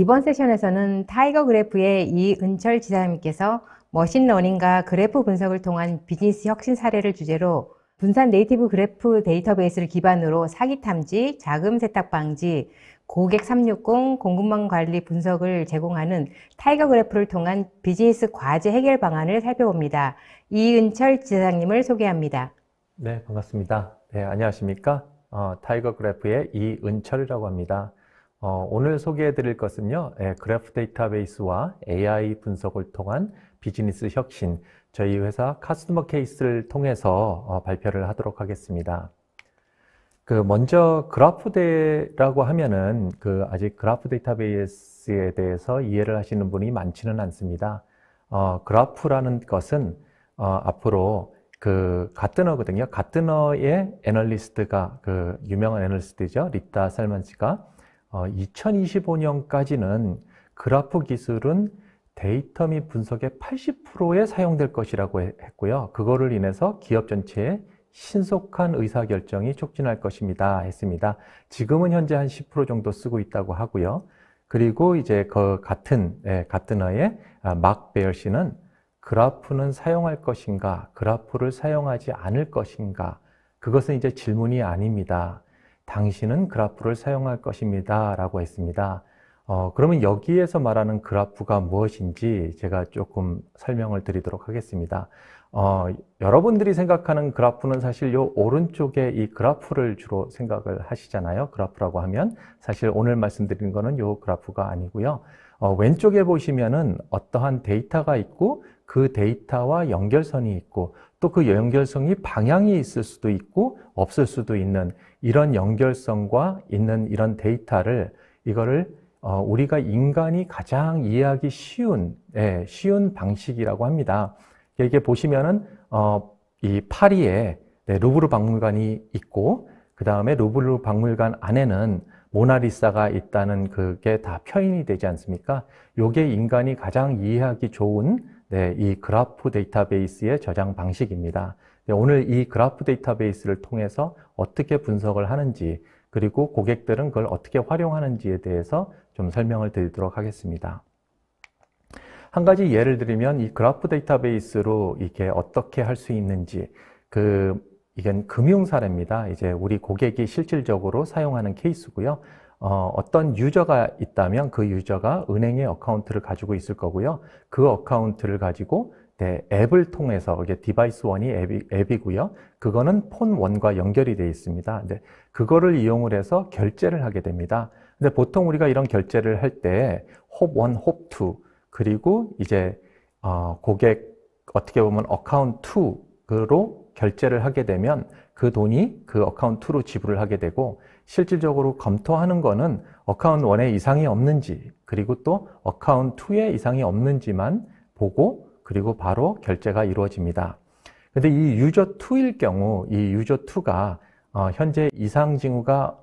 이번 세션에서는 타이거 그래프의 이은철 지사님께서 머신러닝과 그래프 분석을 통한 비즈니스 혁신 사례를 주제로 분산 네이티브 그래프 데이터베이스를 기반으로 사기 탐지, 자금 세탁 방지, 고객 360 공급망 관리 분석을 제공하는 타이거 그래프를 통한 비즈니스 과제 해결 방안을 살펴봅니다. 이은철 지사님을 소개합니다. 네, 반갑습니다. 네, 안녕하십니까? 타이거 그래프의 이은철이라고 합니다. 오늘 소개해 드릴 것은요, 그래프 데이터베이스와 AI 분석을 통한 비즈니스 혁신, 저희 회사 커스터머 케이스를 통해서 발표를 하도록 하겠습니다. 먼저 그래프라고 하면은 아직 그래프 데이터베이스에 대해서 이해를 하시는 분이 많지는 않습니다. 그래프라는 것은 앞으로 가트너거든요. 가트너의 애널리스트가 유명한 애널리스트죠. 리타 셀먼스가 2025년까지는 그래프 기술은 데이터 및 분석의 80%에 사용될 것이라고 했고요. 그거를 인해서 기업 전체의 신속한 의사결정이 촉진할 것입니다 했습니다. 지금은 현재 한 10% 정도 쓰고 있다고 하고요. 그리고 이제 가트너의 막 베어 씨는 그래프는 사용할 것인가, 그래프를 사용하지 않을 것인가, 그것은 이제 질문이 아닙니다. 당신은 그래프를 사용할 것입니다 라고 했습니다. 그러면 여기에서 말하는 그래프가 무엇인지 제가 조금 설명을 드리도록 하겠습니다. 여러분들이 생각하는 그래프는 사실 요 오른쪽에 이 그래프를 주로 생각을 하시잖아요. 그래프라고 하면 사실 오늘 말씀드린 거는 요 그래프가 아니고요. 왼쪽에 보시면은 어떠한 데이터가 있고 그 데이터와 연결선이 있고 또 그 연결성이 방향이 있을 수도 있고 없을 수도 있는 이런 연결성과 있는 이런 데이터를 이거를 우리가 인간이 가장 이해하기 쉬운 방식이라고 합니다. 이게 보시면은 이 파리에 루브르 박물관이 있고 그 다음에 루브르 박물관 안에는 모나리사가 있다는 그게 다 표현이 되지 않습니까? 요게 인간이 가장 이해하기 좋은 이 그래프 데이터베이스의 저장 방식입니다. 오늘 이 그래프 데이터베이스를 통해서 어떻게 분석을 하는지 그리고 고객들은 그걸 어떻게 활용하는지에 대해서 좀 설명을 드리도록 하겠습니다. 한 가지 예를 들면 이 그래프 데이터베이스로 이게 어떻게 할 수 있는지 이건 금융 사례입니다. 이제 우리 고객이 실질적으로 사용하는 케이스고요. 어떤 유저가 있다면 그 유저가 은행의 어카운트를 가지고 있을 거고요. 그 어카운트를 가지고 앱을 통해서 이게 디바이스 1이 앱이고요. 그거는 폰 1과 연결이 되어 있습니다. 그거를 이용을 해서 결제를 하게 됩니다. 근데 보통 우리가 이런 결제를 할 때 홉 1, 홉 2 그리고 이제 고객 어떻게 보면 어카운트 2로 결제를 하게 되면 그 돈이 그 어카운트 2로 지불을 하게 되고 실질적으로 검토하는 거는 어카운트 1에 이상이 없는지 그리고 또 어카운트 2에 이상이 없는지만 보고 그리고 바로 결제가 이루어집니다. 근데 이 유저 2일 경우 이 유저 2가 현재 이상 징후가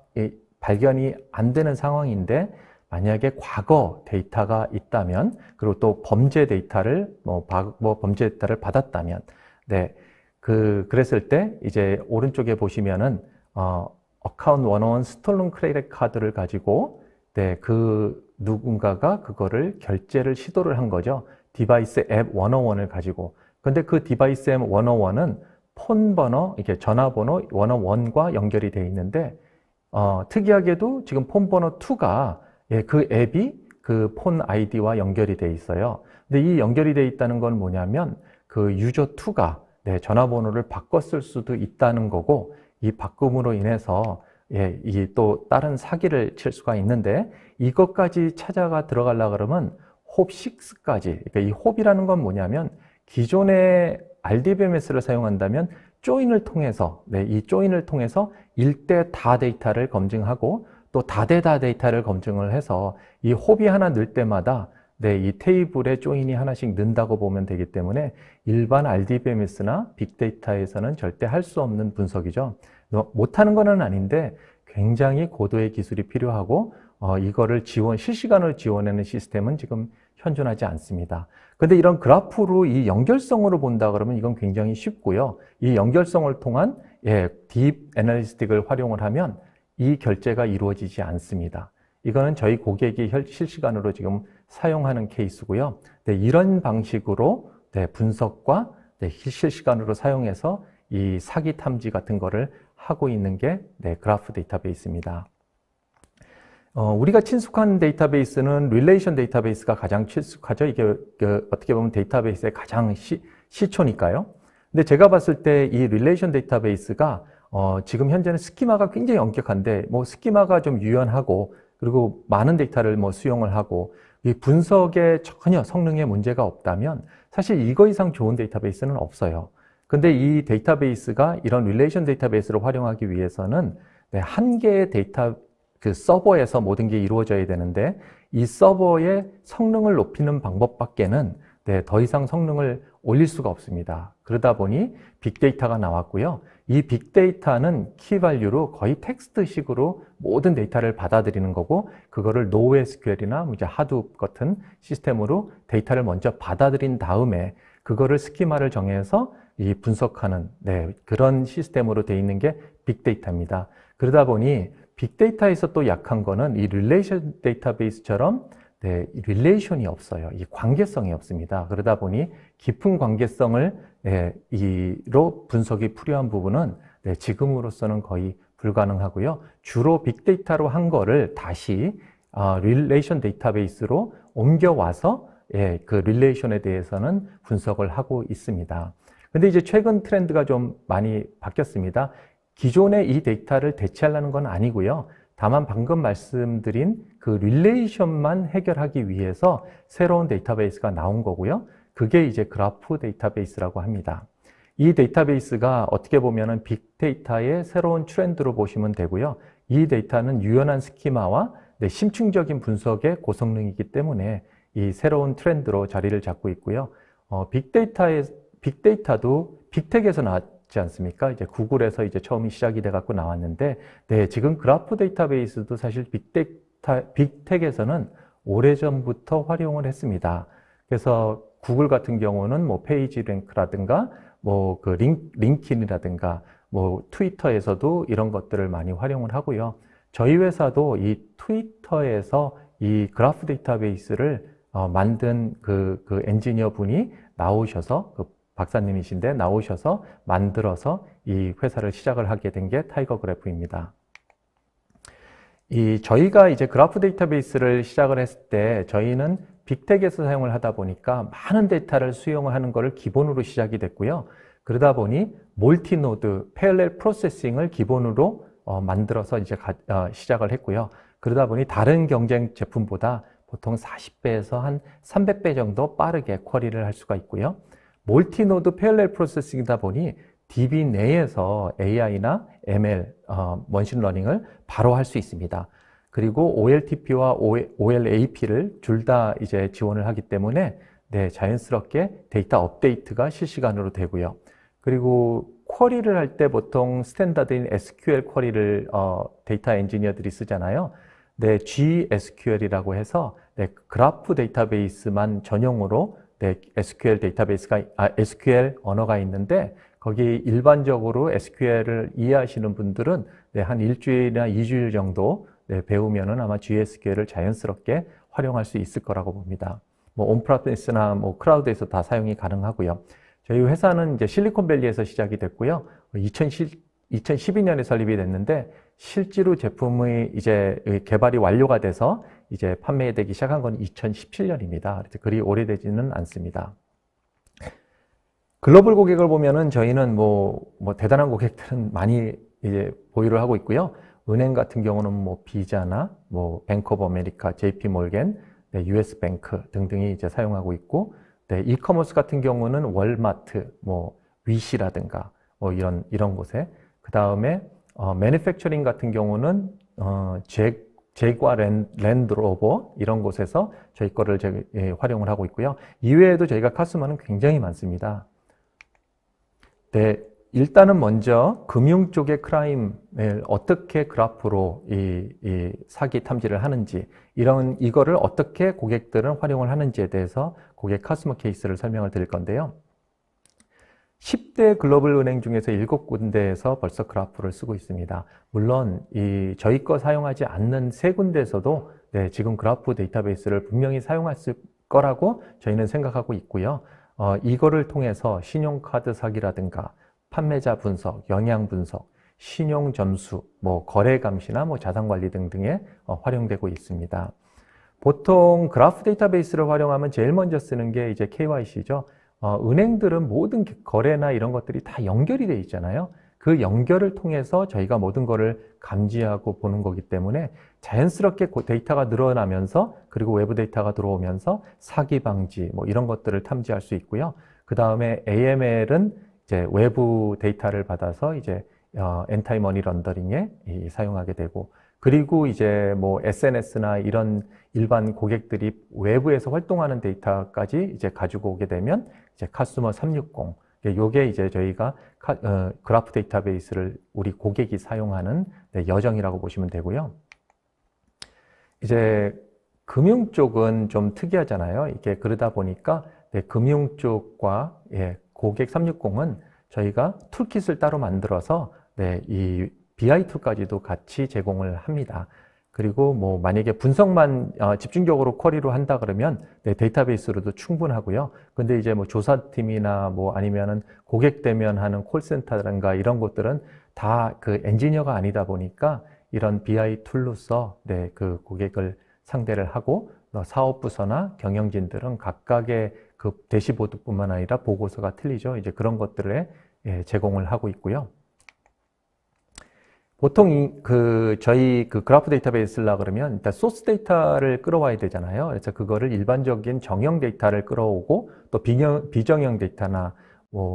발견이 안 되는 상황인데 만약에 과거 데이터가 있다면 그리고 또 범죄 데이터를 범죄 데이터를 받았다면 그랬을 때 이제 오른쪽에 보시면은 어카운트 101 스톨런 크레딧 카드를 가지고 그 누군가가 그거를 결제를 시도를 한 거죠. 디바이스 앱 101을 가지고. 근데 그 디바이스 앱 101은 폰 번호, 이게 전화번호 101과 연결이 되어 있는데 특이하게도 지금 폰 번호 2가 그 앱이 그 폰 아이디와 연결이 되어 있어요. 근데 이 연결이 되어 있다는 건 뭐냐면 그 유저 2가 전화번호를 바꿨을 수도 있다는 거고 이 바꿈으로 인해서 이 또 다른 사기를 칠 수가 있는데 이것까지 찾아가 들어가려고 그러면 홉 6까지 그러니까 이 홉이라는 건 뭐냐면 기존의 RDBMS를 사용한다면 조인을 통해서 이 조인을 통해서 일대 다 데이터를 검증하고 또 다대다 데이터를 검증을 해서 이 홉이 하나 늘 때마다 이 테이블에 조인이 하나씩 는다고 보면 되기 때문에 일반 RDBMS나 빅데이터에서는 절대 할 수 없는 분석이죠. 못하는 건 아닌데 굉장히 고도의 기술이 필요하고 이거를 실시간으로 지원하는 시스템은 지금 현존하지 않습니다. 근데 이런 그래프로 이 연결성으로 본다 그러면 이건 굉장히 쉽고요. 이 연결성을 통한 딥 애널리스틱을 활용을 하면 이 결제가 이루어지지 않습니다. 이거는 저희 고객이 실시간으로 지금 사용하는 케이스고요. 네, 이런 방식으로 네, 분석과 네, 실시간으로 사용해서 이 사기 탐지 같은 거를 하고 있는 게 네, 그래프 데이터베이스입니다. 우리가 친숙한 데이터베이스는 릴레이션 데이터베이스가 가장 친숙하죠. 이게 어떻게 보면 데이터베이스의 가장 시초니까요. 근데 제가 봤을 때 이 릴레이션 데이터베이스가 지금 현재는 스키마가 굉장히 엄격한데 뭐 스키마가 좀 유연하고 그리고 많은 데이터를 뭐 수용을 하고 이 분석에 전혀 성능에 문제가 없다면 사실 이거 이상 좋은 데이터베이스는 없어요. 근데 이 데이터베이스가 이런 릴레이션 데이터베이스를 활용하기 위해서는 네, 한 개의 데이터 그 서버에서 모든 게 이루어져야 되는데 이 서버의 성능을 높이는 방법밖에는 네, 더 이상 성능을 올릴 수가 없습니다. 그러다 보니 빅데이터가 나왔고요. 이 빅데이터는 키밸류로 거의 텍스트식으로 모든 데이터를 받아들이는 거고 그거를 NoSQL이나 이제 하둡 같은 시스템으로 데이터를 먼저 받아들인 다음에 그거를 스키마를 정해서 이 분석하는 네, 그런 시스템으로 되어 있는 게 빅데이터입니다. 그러다 보니 빅데이터에서 또 약한 거는 이 릴레이션 데이터베이스처럼 네, 릴레이션이 없어요. 이 관계성이 없습니다. 그러다 보니 깊은 관계성을 네, 이로 분석이 필요한 부분은 네, 지금으로서는 거의 불가능하고요. 주로 빅데이터로 한 거를 다시 릴레이션 데이터베이스로 옮겨와서 예, 그 릴레이션에 대해서는 분석을 하고 있습니다. 근데 이제 최근 트렌드가 좀 많이 바뀌었습니다. 기존의 이 데이터를 대체하려는 건 아니고요. 다만 방금 말씀드린 그 릴레이션만 해결하기 위해서 새로운 데이터베이스가 나온 거고요. 그게 이제 그래프 데이터베이스라고 합니다. 이 데이터베이스가 어떻게 보면은 빅데이터의 새로운 트렌드로 보시면 되고요. 이 데이터는 유연한 스키마와 심층적인 분석의 고성능이기 때문에 이 새로운 트렌드로 자리를 잡고 있고요. 빅데이터도 빅텍에서 나왔지 않습니까? 이제 구글에서 이제 처음이 시작이 돼 갖고 나왔는데, 네, 지금 그래프 데이터베이스도 사실 빅텍에서는 오래전부터 활용을 했습니다. 그래서 구글 같은 경우는 뭐 페이지 랭크라든가 뭐 그 링킨이라든가 뭐 트위터에서도 이런 것들을 많이 활용을 하고요. 저희 회사도 이 트위터에서 이 그래프 데이터베이스를 만든 그 엔지니어 분이 나오셔서 그 박사님이신데 나오셔서 만들어서 이 회사를 시작을 하게 된 게 타이거 그래프입니다. 저희가 이제 그래프 데이터베이스를 시작을 했을 때 저희는 빅텍에서 사용을 하다 보니까 많은 데이터를 수용을 하는 것을 기본으로 시작이 됐고요. 그러다 보니 멀티노드, 패럴렐 프로세싱을 기본으로 만들어서 이제 시작을 했고요. 그러다 보니 다른 경쟁 제품보다 보통 40배에서 한 300배 정도 빠르게 쿼리를 할 수가 있고요. 멀티노드 패럴렐 프로세싱이다 보니 DB 내에서 AI나 ML, 머신러닝을 바로 할 수 있습니다. 그리고 OLTP와 OLAP를 둘 다 이제 지원을 하기 때문에 네, 자연스럽게 데이터 업데이트가 실시간으로 되고요. 그리고 쿼리를 할 때 보통 스탠다드인 SQL 쿼리를 데이터 엔지니어들이 쓰잖아요. 네, GSQL이라고 해서 네, 그래프 데이터베이스만 전용으로 네, SQL 데이터베이스가 SQL 언어가 있는데 거기 일반적으로 SQL을 이해하시는 분들은 네, 한 일주일이나 2주일 정도 네, 배우면은 아마 GSQL을 자연스럽게 활용할 수 있을 거라고 봅니다. 뭐 온프라미스나 뭐 클라우드에서 다 사용이 가능하고요. 저희 회사는 이제 실리콘밸리에서 시작이 됐고요. 2012년에 설립이 됐는데 실제로 제품의 이제 개발이 완료가 돼서 이제 판매되기 시작한 건 2017년입니다. 그래서 그리 오래되지는 않습니다. 글로벌 고객을 보면은 저희는 뭐 대단한 고객들은 많이 이제 보유를 하고 있고요. 은행 같은 경우는 뭐 비자나 뭐 뱅크 오브 아메리카, JP 몰겐, 네, US 뱅크 등등이 이제 사용하고 있고, 네, 이커머스 같은 경우는 월마트, 뭐 위시라든가 뭐 이런 곳에, 그 다음에 매니팩처링 같은 경우는 제과 랜드로버 이런 곳에서 저희 거를 활용을 하고 있고요. 이외에도 저희가 카스터머는 굉장히 많습니다. 네, 일단은 먼저 금융 쪽의 크라임을 어떻게 그래프로 이 사기 탐지를 하는지, 이거를 어떻게 고객들은 활용을 하는지에 대해서 고객 카스터머 케이스를 설명을 드릴 건데요. 10대 글로벌 은행 중에서 7군데에서 벌써 그래프를 쓰고 있습니다. 물론 저희 거 사용하지 않는 3군데에서도 지금 그래프 데이터베이스를 분명히 사용했을 거라고 저희는 생각하고 있고요. 이거를 통해서 신용카드 사기라든가 판매자 분석, 영향 분석, 신용 점수, 거래 감시나 자산 관리 등등에 활용되고 있습니다. 보통 그래프 데이터베이스를 활용하면 제일 먼저 쓰는 게 이제 KYC죠. 은행들은 모든 거래나 이런 것들이 다 연결이 돼 있잖아요. 그 연결을 통해서 저희가 모든 거를 감지하고 보는 거기 때문에 자연스럽게 데이터가 늘어나면서 그리고 외부 데이터가 들어오면서 사기 방지 이런 것들을 탐지할 수 있고요. 그 다음에 AML은 이제 외부 데이터를 받아서 이제 엔타이 머니 런더링에 사용하게 되고, 그리고 이제 SNS나 이런 일반 고객들이 외부에서 활동하는 데이터까지 이제 가지고 오게 되면 이제 카스머 360, 요게 이제 저희가 그래프 데이터베이스를 우리 고객이 사용하는 여정이라고 보시면 되고요. 이제 금융 쪽은 좀 특이하잖아요. 이게 그러다 보니까 금융 쪽과 고객 360은 저희가 툴킷을 따로 만들어서 이 BI 툴까지도 같이 제공을 합니다. 그리고 만약에 분석만 집중적으로 쿼리로 한다 그러면 데이터베이스로도 충분하고요. 근데 이제 조사팀이나 아니면은 고객 대면하는 콜센터라든가 이런 것들은 다 그 엔지니어가 아니다 보니까 이런 BI 툴로서 그 고객을 상대를 하고 사업부서나 경영진들은 각각의 그 대시보드뿐만 아니라 보고서가 틀리죠. 이제 그런 것들에 제공을 하고 있고요. 보통 저희 그래프 데이터베이스라 그러면 일단 소스 데이터를 끌어와야 되잖아요. 그래서 그거를 일반적인 정형 데이터를 끌어오고 또 비정형 데이터나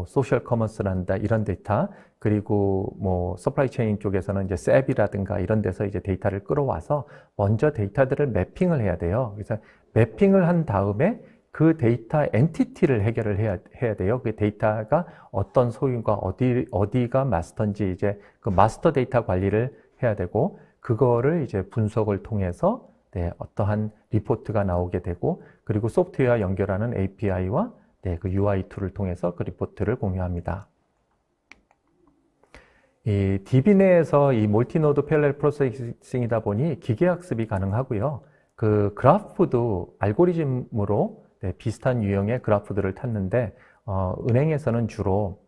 소셜 커머스란다 이런 데이터, 그리고 서플라이 체인 쪽에서는 이제 셉이라든가 이런 데서 이제 데이터를 끌어와서 먼저 데이터들을 매핑을 해야 돼요. 그래서 매핑을 한 다음에 그 데이터 엔티티를 해결을 해야 돼요. 그 데이터가 어떤 소유가 어디가 마스터인지 이제 그 마스터 데이터 관리를 해야 되고, 그거를 이제 분석을 통해서 어떠한 리포트가 나오게 되고, 그리고 소프트웨어 연결하는 API와 그 UI 툴을 통해서 그 리포트를 공유합니다. 이 DB 내에서 이 멀티노드 패럴렐 프로세싱이다 보니 기계학습이 가능하고요. 그 그래프도 알고리즘으로 비슷한 유형의 그래프들을 탔는데, 은행에서는 주로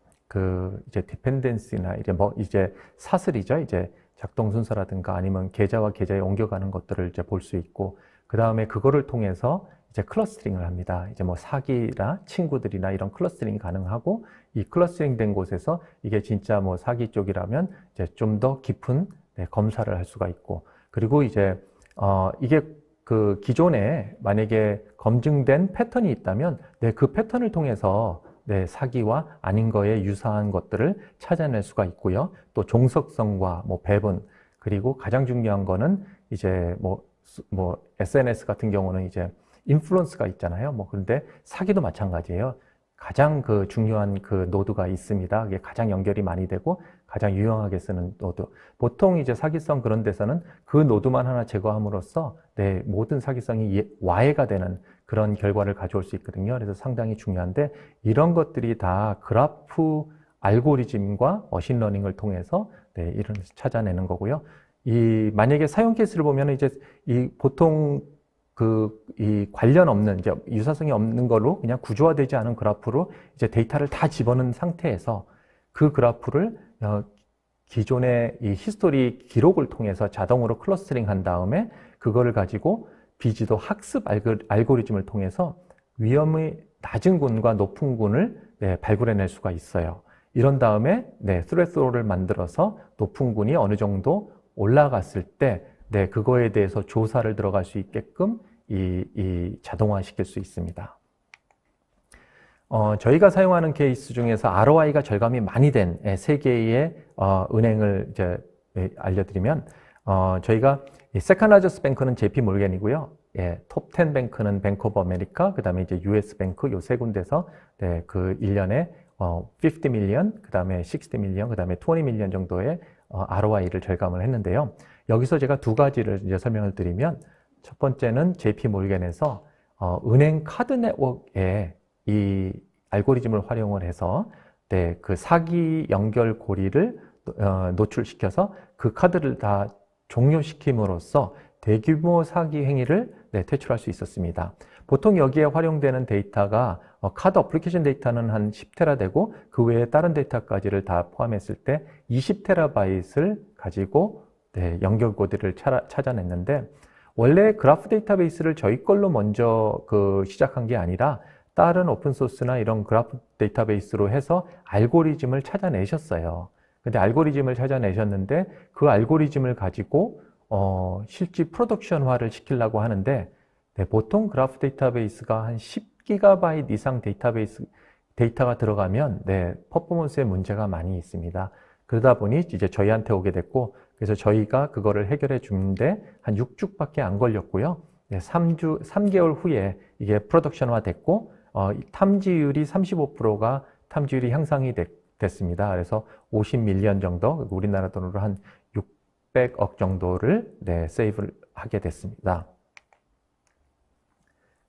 이제 디펜던시나 이제 사슬이죠. 이제 작동 순서라든가 아니면 계좌와 계좌에 옮겨가는 것들을 이제 볼 수 있고, 그 다음에 그거를 통해서 이제 클러스터링을 합니다. 이제 사기나 친구들이나 이런 클러스터링이 가능하고, 이 클러스터링 된 곳에서 이게 진짜 사기 쪽이라면 이제 좀 더 깊은 검사를 할 수가 있고, 그리고 이제 이게 그 기존에 만약에 검증된 패턴이 있다면 그 패턴을 통해서 사기와 아닌 거에 유사한 것들을 찾아낼 수가 있고요. 또 종속성과 배분, 그리고 가장 중요한 거는 이제 SNS 같은 경우는 이제 인플루언스가 있잖아요. 그런데 사기도 마찬가지예요. 가장 그 중요한 그 노드가 있습니다. 그게 가장 연결이 많이 되고 가장 유용하게 쓰는 노드. 보통 이제 사기성 그런 데서는 그 노드만 하나 제거함으로써 모든 사기성이 와해가 되는 그런 결과를 가져올 수 있거든요. 그래서 상당히 중요한데, 이런 것들이 다 그래프 알고리즘과 머신러닝을 통해서 이런 찾아내는 거고요. 만약에 사용 케이스를 보면 이제 보통 이 관련 없는, 이제 유사성이 없는 걸로 그냥 구조화되지 않은 그래프로 이제 데이터를 다 집어넣은 상태에서 그 그래프를 기존의 이 히스토리 기록을 통해서 자동으로 클러스터링 한 다음에 그거를 가지고 비지도 학습 알고리즘을 통해서 위험이 낮은 군과 높은 군을 발굴해낼 수가 있어요. 이런 다음에 스레스로를 만들어서 높은 군이 어느 정도 올라갔을 때 그거에 대해서 조사를 들어갈 수 있게끔 자동화 시킬 수 있습니다. 저희가 사용하는 케이스 중에서 ROI가 절감이 많이 된 3개의 은행을 이제 알려드리면, 저희가 세컨 라저스 뱅크는 JP 몰겐이고요. 톱 10 뱅크는 뱅크 오브 아메리카, 그 다음에 이제 US 뱅크, 요 3군데서 그 1년에 50 밀리언, 그 다음에 60 밀리언, 그 다음에 20 밀리언 정도의 ROI를 절감을 했는데요. 여기서 제가 2가지를 이제 설명을 드리면, 첫 번째는 JP 몰겐에서 은행 카드 네트워크에 이 알고리즘을 활용을 해서 네, 그 사기 연결고리를 노출시켜서 그 카드를 다 종료시킴으로써 대규모 사기 행위를 퇴출할 수 있었습니다. 보통 여기에 활용되는 데이터가 카드 어플리케이션 데이터는 한 10테라 되고 그 외에 다른 데이터까지를 다 포함했을 때 20테라바이트를 가지고 연결고리를 찾아냈는데 원래 그래프 데이터베이스를 저희 걸로 먼저 시작한 게 아니라 다른 오픈소스나 이런 그래프 데이터베이스로 해서 알고리즘을 찾아내셨어요. 근데 알고리즘을 찾아내셨는데 그 알고리즘을 가지고 실제 프로덕션화를 시키려고 하는데 보통 그래프 데이터베이스가 한 10GB 이상 데이터가 들어가면 퍼포먼스에 문제가 많이 있습니다. 그러다 보니 이제 저희한테 오게 됐고 그래서 저희가 그거를 해결해 주는데 한 6주밖에 안 걸렸고요. 3개월 후에 이게 프로덕션화 됐고 탐지율이 35%가 탐지율이 향상이 됐습니다. 그래서 50밀리언 정도, 우리나라 돈으로 한 600억 정도를 세이브를 하게 됐습니다.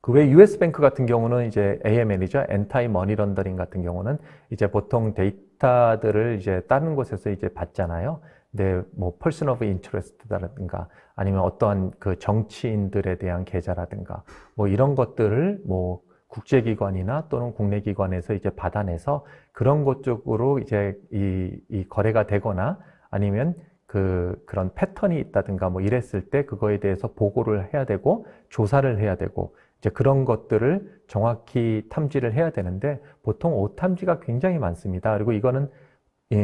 그 외 US뱅크 같은 경우는 이제 AML이죠. Anti Money Laundering 같은 경우는 이제 보통 데이터들을 이제 다른 곳에서 이제 받잖아요. 근데 뭐 Person of Interest라든가 아니면 어떠한 그 정치인들에 대한 계좌라든가 뭐 이런 것들을 뭐 국제기관이나 또는 국내 기관에서 이제 받아내서 그런 것 쪽으로 이제 이 거래가 되거나 아니면 그런 패턴이 있다든가 뭐 이랬을 때 그거에 대해서 보고를 해야 되고 조사를 해야 되고 이제 그런 것들을 정확히 탐지를 해야 되는데 보통 오탐지가 굉장히 많습니다. 그리고 이거는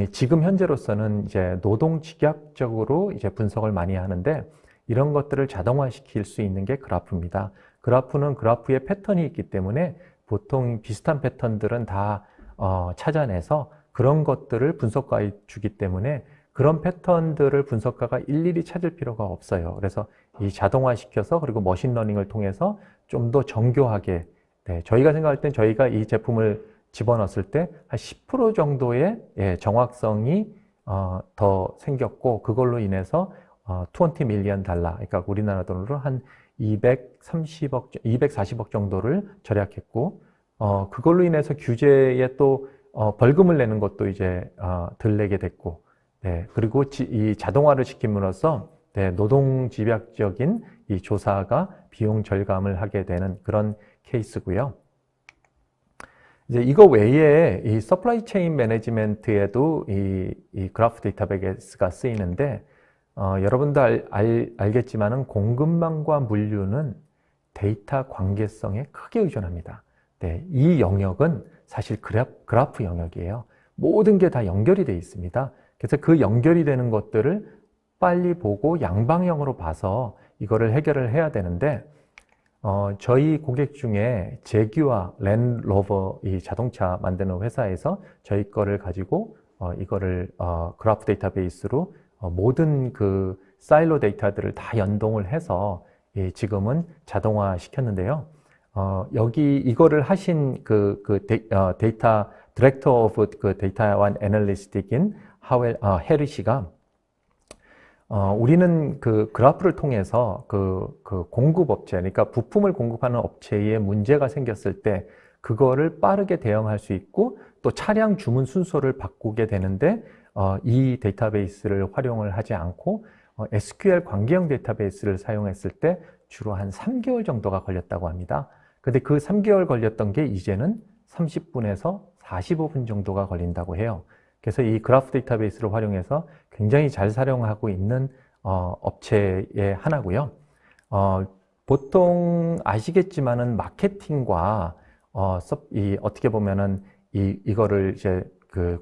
지금 현재로서는 이제 노동집약적으로 이제 분석을 많이 하는데 이런 것들을 자동화시킬 수 있는 게 그래프입니다. 그래프는 그래프에 패턴이 있기 때문에 보통 비슷한 패턴들은 다 찾아내서 그런 것들을 분석가에 주기 때문에 그런 패턴들을 분석가가 일일이 찾을 필요가 없어요. 그래서 이 자동화시켜서 그리고 머신러닝을 통해서 좀 더 정교하게 저희가 생각할 땐 저희가 이 제품을 집어넣었을 때 한 10% 정도의 정확성이 더 생겼고 그걸로 인해서 $20 밀리언 그러니까 우리나라 돈으로 한 240억 정도를 절약했고 그걸로 인해서 규제에 또 벌금을 내는 것도 이제 덜 내게 됐고 그리고 이 자동화를 시킴으로써 노동집약적인 이 조사가 비용 절감을 하게 되는 그런 케이스고요. 이제 이거 외에 이 서플라이 체인 매니지먼트에도 이 그래프 데이터베이스가 쓰이는데 여러분도 알겠지만은 공급망과 물류는 데이터 관계성에 크게 의존합니다. 이 영역은 사실 그래프 영역이에요. 모든 게 다 연결이 되어 있습니다. 그래서 그 연결이 되는 것들을 빨리 보고 양방향으로 봐서 이거를 해결을 해야 되는데 저희 고객 중에 제규와 랜드로버 이 자동차 만드는 회사에서 저희 거를 가지고 이거를 그래프 데이터베이스로 모든 그 사일로 데이터들을 다 연동을 해서 지금은 자동화 시켰는데요. 여기 이거를 하신 데이터 디렉터 오브 그 데이터 앤 애널리스틱인 해리 씨가 우리는 그 그래프를 통해서 그 공급업체, 그러니까 부품을 공급하는 업체에 문제가 생겼을 때 그거를 빠르게 대응할 수 있고 또 차량 주문 순서를 바꾸게 되는데 이 데이터베이스를 활용을 하지 않고 SQL 관계형 데이터베이스를 사용했을 때 주로 한 3개월 정도가 걸렸다고 합니다. 근데 그 3개월 걸렸던 게 이제는 30분에서 45분 정도가 걸린다고 해요. 그래서 이 그래프 데이터베이스를 활용해서 굉장히 잘 사용하고 있는 업체의 하나고요. 보통 아시겠지만은 마케팅과 어떻게 보면은 이거를 이제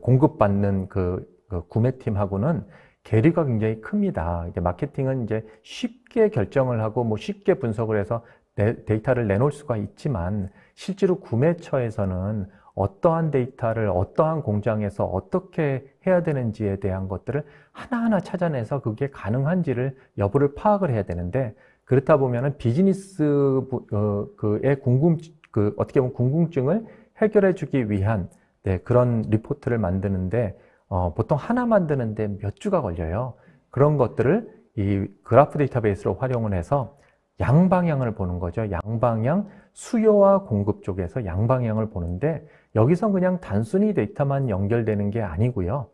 공급받는 구매팀하고는 괴리가 굉장히 큽니다. 이게 마케팅은 이제 쉽게 결정을 하고 뭐 쉽게 분석을 해서 데이터를 내놓을 수가 있지만 실제로 구매처에서는 어떠한 데이터를 어떠한 공장에서 어떻게 해야 되는지에 대한 것들을 하나하나 찾아내서 그게 가능한지를 여부를 파악을 해야 되는데 그렇다 보면은 비즈니스의 어떻게 보면 궁금증을 해결해 주기 위한 그런 리포트를 만드는데 보통 하나 만드는데 몇 주가 걸려요. 그런 것들을 이 그래프 데이터베이스로 활용을 해서 양방향을 보는 거죠. 양방향 수요와 공급 쪽에서 양방향을 보는데 여기서 그냥 단순히 데이터만 연결되는 게 아니고요.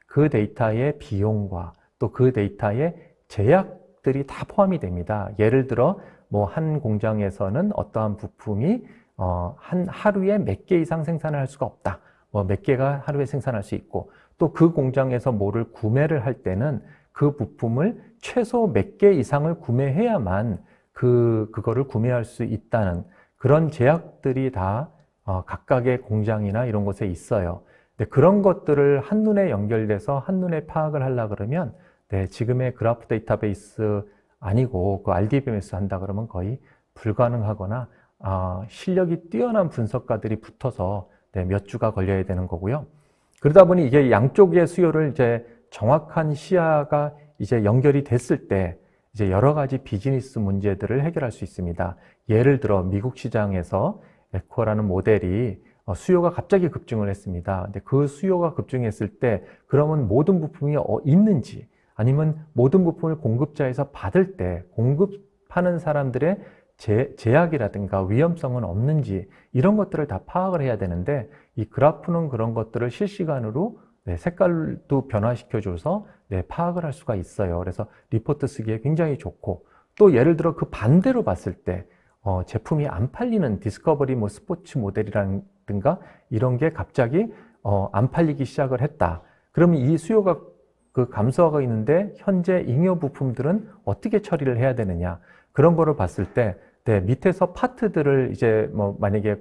그 데이터의 비용과 또 그 데이터의 제약들이 다 포함이 됩니다. 예를 들어 뭐 한 공장에서는 어떠한 부품이 한 하루에 몇 개 이상 생산을 할 수가 없다. 뭐 몇 개가 하루에 생산할 수 있고 또 그 공장에서 뭐를 구매를 할 때는 그 부품을 최소 몇 개 이상을 구매해야만 그거를 구매할 수 있다는 그런 제약들이 다 각각의 공장이나 이런 곳에 있어요. 근데 그런 것들을 한눈에 연결돼서 한눈에 파악을 하려 그러면 네, 지금의 그래프 데이터베이스 아니고 그 RDBMS 한다 그러면 거의 불가능하거나 실력이 뛰어난 분석가들이 붙어서 네, 몇 주가 걸려야 되는 거고요. 그러다 보니 이게 양쪽의 수요를 이제 정확한 시야가 이제 연결이 됐을 때 이제 여러 가지 비즈니스 문제들을 해결할 수 있습니다. 예를 들어 미국 시장에서 에코라는 모델이 수요가 갑자기 급증을 했습니다. 근데 그 수요가 급증했을 때 그러면 모든 부품이 있는지 아니면 모든 부품을 공급자에서 받을 때 공급하는 사람들의 제약이라든가 위험성은 없는지 이런 것들을 다 파악을 해야 되는데 이 그래프는 그런 것들을 실시간으로 네, 색깔도 변화시켜줘서 네, 파악을 할 수가 있어요. 그래서 리포트 쓰기에 굉장히 좋고 또 예를 들어 그 반대로 봤을 때 제품이 안 팔리는 디스커버리 뭐 스포츠 모델이라든가 이런 게 갑자기 안 팔리기 시작을 했다. 그러면 이 수요가 그 감소하고 있는데 현재 잉여 부품들은 어떻게 처리를 해야 되느냐 그런 거를 봤을 때 네, 밑에서 파트들을 이제 뭐 만약에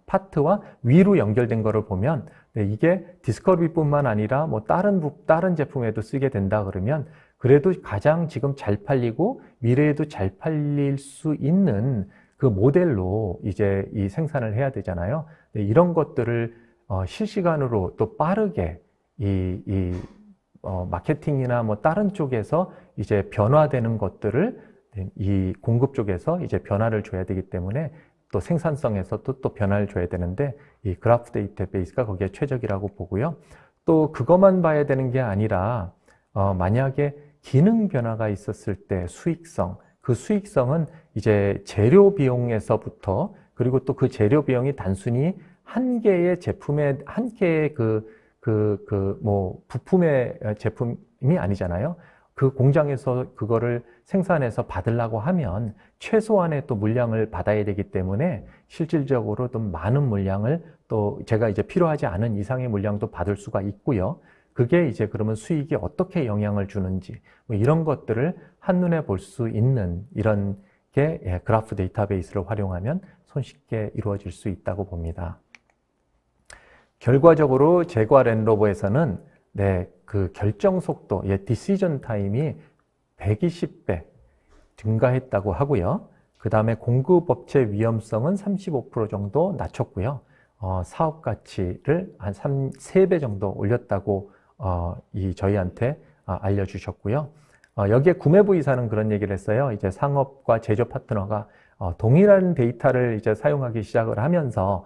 파트와 위로 연결된 거를 보면 네, 이게 디스커버리뿐만 아니라 뭐 다른 제품에도 쓰게 된다 그러면 그래도 가장 지금 잘 팔리고 미래에도 잘 팔릴 수 있는 그 모델로 이제 이 생산을 해야 되잖아요. 네, 이런 것들을 실시간으로 또 빠르게 마케팅이나 뭐 다른 쪽에서 이제 변화되는 것들을 이 공급 쪽에서 이제 변화를 줘야 되기 때문에 또 생산성에서 또 변화를 줘야 되는데 이 그래프 데이터베이스가 거기에 최적이라고 보고요. 또 그것만 봐야 되는 게 아니라 만약에 기능 변화가 있었을 때 수익성, 그 수익성은 이제 재료 비용에서부터 그리고 또 그 재료 비용이 단순히 한 개의 제품의 한 개의 뭐 부품의 제품이 아니잖아요. 그 공장에서 그거를 생산해서 받으려고 하면 최소한의 또 물량을 받아야 되기 때문에 실질적으로 좀 많은 물량을 또 제가 이제 필요하지 않은 이상의 물량도 받을 수가 있고요. 그게 이제 그러면 수익에 어떻게 영향을 주는지 뭐 이런 것들을 한눈에 볼 수 있는 이런 게 그래프 데이터베이스를 활용하면 손쉽게 이루어질 수 있다고 봅니다. 결과적으로 제과 랜드로버에서는 네, 그 결정 속도, 디시전 타임이 120배 증가했다고 하고요. 그 다음에 공급 업체 위험성은 35% 정도 낮췄고요. 사업 가치를 한 3배 정도 올렸다고 저희한테 알려주셨고요. 여기에 구매부 이사는 그런 얘기를 했어요. 이제 상업과 제조 파트너가 동일한 데이터를 이제 사용하기 시작을 하면서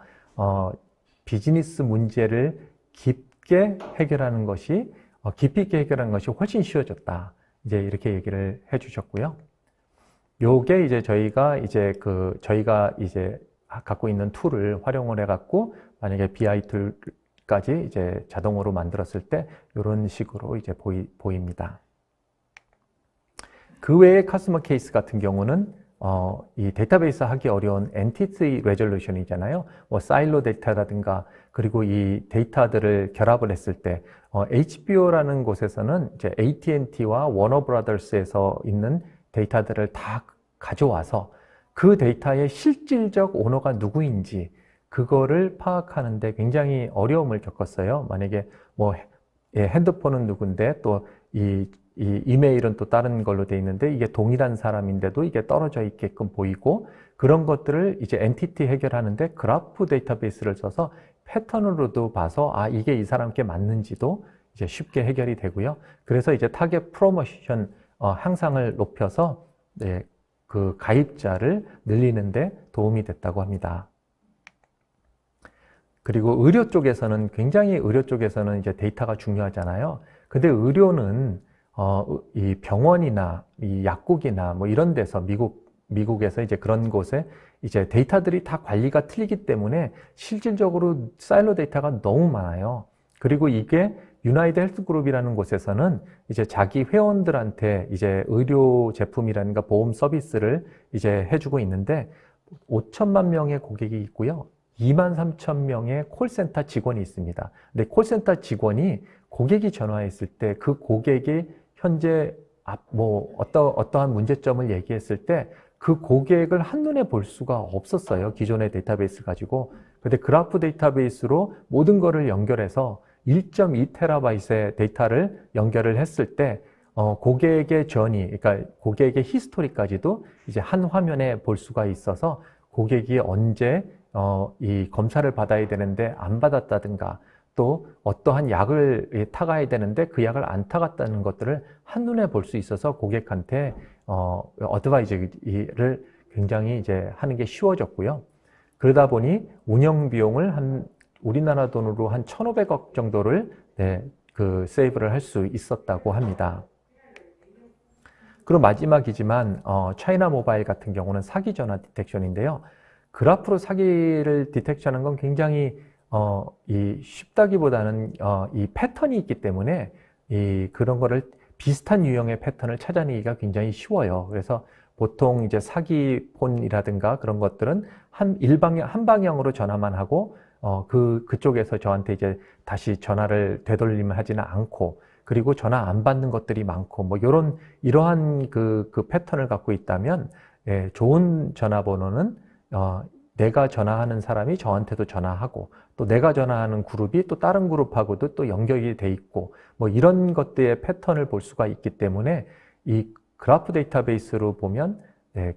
비즈니스 문제를 깊게 해결하는 것이 깊이 있게 해결하는 것이 훨씬 쉬워졌다. 이제 이렇게 얘기를 해주셨고요. 요게 이제 저희가 이제 갖고 있는 툴을 활용을 해갖고 만약에 BI 툴까지 이제 자동으로 만들었을 때 이런 식으로 이제 보입니다. 그 외에 커스터머 케이스 같은 경우는 이 데이터베이스 하기 어려운 엔티티 레졸루션이잖아요. 뭐 사일로 데이터라든가 그리고 이 데이터들을 결합을 했을 때 HBO라는 곳에서는 이제 AT&T와 워너브라더스에서 있는 데이터들을 다 가져와서 그 데이터의 실질적 오너가 누구인지 그거를 파악하는데 굉장히 어려움을 겪었어요. 만약에 뭐 핸드폰은 누군데 또 이 이메일은 또 다른 걸로 돼 있는데 이게 동일한 사람인데도 이게 떨어져 있게끔 보이고 그런 것들을 이제 엔티티 해결하는데 그래프 데이터베이스를 써서 패턴으로도 봐서 이게 이 사람께 맞는지도 이제 쉽게 해결이 되고요. 그래서 이제 타겟 프로모션 향상을 높여서 네, 그 가입자를 늘리는데 도움이 됐다고 합니다. 그리고 의료 쪽에서는 이제 데이터가 중요하잖아요. 근데 의료는 이 병원이나 이 약국이나 뭐 이런 데서 미국 미국에서 이제 그런 곳에 이제 데이터들이 다 관리가 틀리기 때문에 실질적으로 사일로 데이터가 너무 많아요. 그리고 이게 유나이드 헬스그룹이라는 곳에서는 이제 자기 회원들한테 이제 의료 제품이라든가 보험 서비스를 이제 해주고 있는데 5천만 명의 고객이 있고요. 2만 3천 명의 콜센터 직원이 있습니다. 근데 콜센터 직원이 고객이 전화했을 때 그 고객이 현재 어떠한 문제점을 얘기했을 때 그 고객을 한눈에 볼 수가 없었어요. 기존의 데이터베이스 가지고. 근데 그래프 데이터베이스로 모든 거를 연결해서 1.2테라바이트의 데이터를 연결을 했을 때 고객의 그러니까 고객의 히스토리까지도 이제 한 화면에 볼 수가 있어서 고객이 언제 이 검사를 받아야 되는데 안 받았다든가 또 어떠한 약을 타가야 되는데 그 약을 안 타갔다는 것들을 한눈에 볼 수 있어서 고객한테 어드바이저를 굉장히 이제 하는 게 쉬워졌고요. 그러다 보니 운영 비용을 우리나라 돈으로 한 1,500억 정도를 세이브를 할 수 있었다고 합니다. 그리고 마지막이지만 차이나 모바일 같은 경우는 사기 전화 디텍션인데요. 그래프로 사기를 디텍션하는 건 굉장히 쉽다기보다는 이 패턴이 있기 때문에 그런 거를 비슷한 유형의 패턴을 찾아내기가 굉장히 쉬워요. 그래서 보통 이제 사기폰이라든가 그런 것들은 한 방향으로 전화만 하고 그쪽에서 저한테 이제 다시 전화를 되돌림을 하지는 않고 그리고 전화 안 받는 것들이 많고 뭐 이러한 그 패턴을 갖고 있다면 좋은 전화번호는 내가 전화하는 사람이 저한테도 전화하고 또 내가 전화하는 그룹이 또 다른 그룹하고도 또 연결이 돼 있고 뭐 이런 것들의 패턴을 볼 수가 있기 때문에 이 그래프 데이터베이스로 보면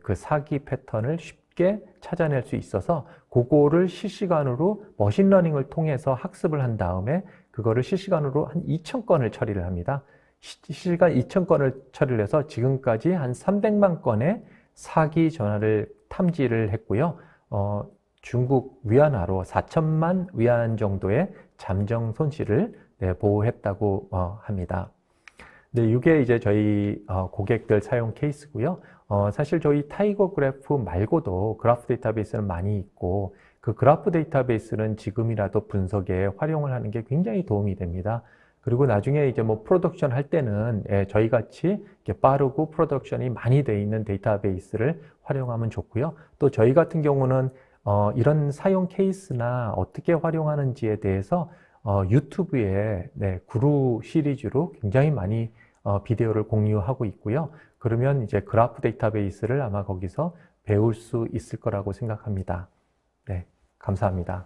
그 사기 패턴을 쉽게 찾아낼 수 있어서 그거를 실시간으로 머신러닝을 통해서 학습을 한 다음에 그거를 실시간으로 한 2,000건을 처리를 합니다. 실시간 2,000건을 처리를 해서 지금까지 한 300만 건의 사기 전화를 탐지를 했고요. 중국 위안화로 4천만 위안 정도의 잠정 손실을 보호했다고 합니다. 네, 이게 이제 저희 고객들 사용 케이스고요. 사실 저희 타이거 그래프 말고도 그래프 데이터베이스는 많이 있고 그 그래프 데이터베이스는 지금이라도 분석에 활용을 하는 게 굉장히 도움이 됩니다. 그리고 나중에 이제 뭐 프로덕션 할 때는 저희 같이 이렇게 빠르고 프로덕션이 많이 돼 있는 데이터베이스를 활용하면 좋고요. 또 저희 같은 경우는 이런 사용 케이스나 어떻게 활용하는지에 대해서 유튜브에 구루 시리즈로 굉장히 많이 비디오를 공유하고 있고요. 그러면 이제 그래프 데이터베이스를 아마 거기서 배울 수 있을 거라고 생각합니다. 네, 감사합니다.